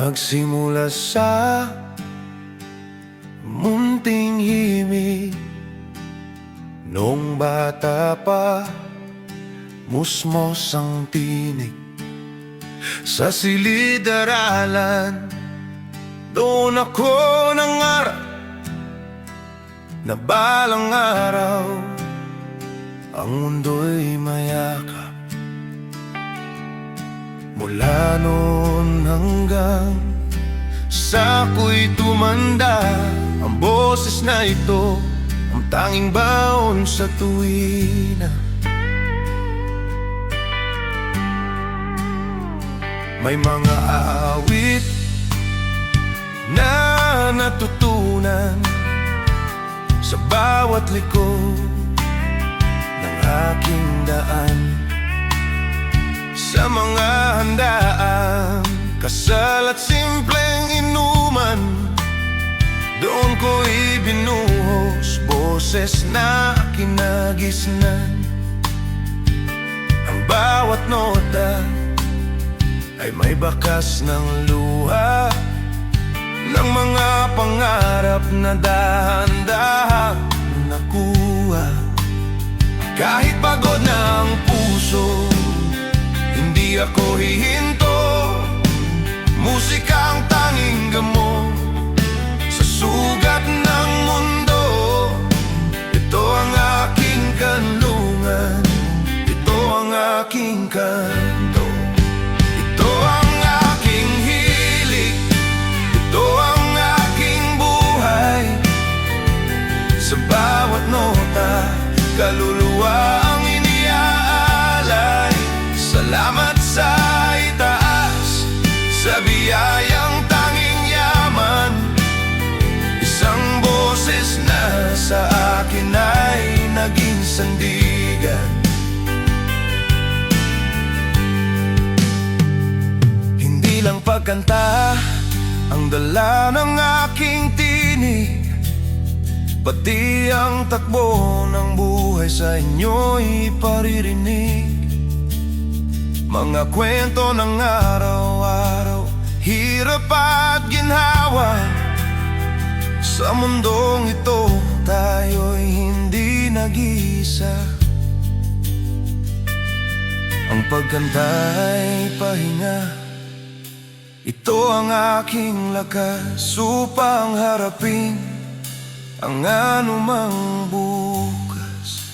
Nagsimula sa munting himig, noong bata pa, musmos ang tinig. Sa silid-aralan, doon ako nangarap na balang araw ang mundo'y mayakap. Mula noon hanggang sa ako'y tumanda, ang boses na ito ang tanging baon sa tuwina. May mga awit na natutunan sa bawat liko ng aking daan. Sa mga handaan, kasal at simpleng inuman, doon ko ibinuhos boses na kinagisnan. Ang bawat nota ay may bakas ng luha ng mga pangarap na dahan-dahang nakuha. Kahit pagod na ang puso, hindi ako hihinto. Musika ang tanging gamot sa sugat ng mundo. Ito ang aking kanlungan, ito ang aking kanto. Ito ang aking hilig, ito ang aking buhay. Sa bawat nota, kaluluwa ang iniaalay. Salamat sa itaas, sa biyayang tanging yaman. Isang boses na sa akin ay naging sandigan. Hindi lang pagkanta ang dala ng aking tinig, pati ang takbo ng buhay sa inyo'y paririnig. Mga kwento ng araw-araw, hirap at ginhawa. Sa mundong ito, tayo'y hindi nag-iisa. Ang pagkanta'y pahinga, ito ang aking lakas upang harapin ang anumang bukas.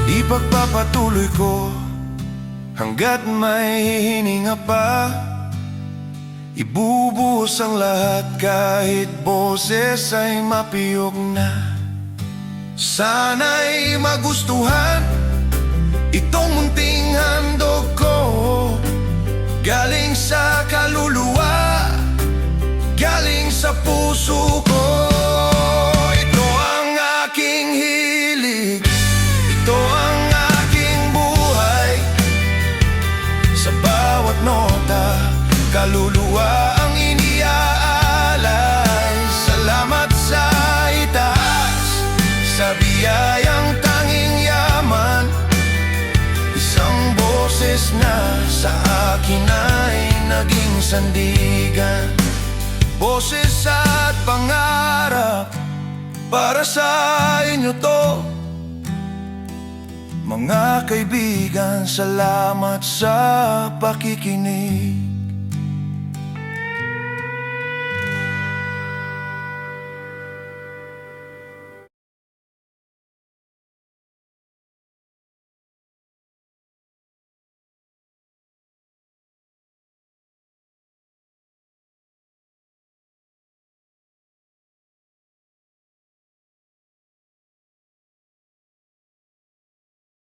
Ipagpapatuloy ko hanggat may hininga pa. Ibubuhos ang lahat kahit boses ay mapiyok na. Sana'y magustuhan itong munting handog ko, galing sa kaluluwa, galing sa puso ko. Ito ang aking hilig, ito ang nota, kaluluwa ang iniaalay. Salamat sa itaas, sa biyayang tanging yaman. Isang boses na sa akin ay naging sandigan. Boses at pangarap para sa inyo to. Mga kaibigan, salamat sa pakikinig.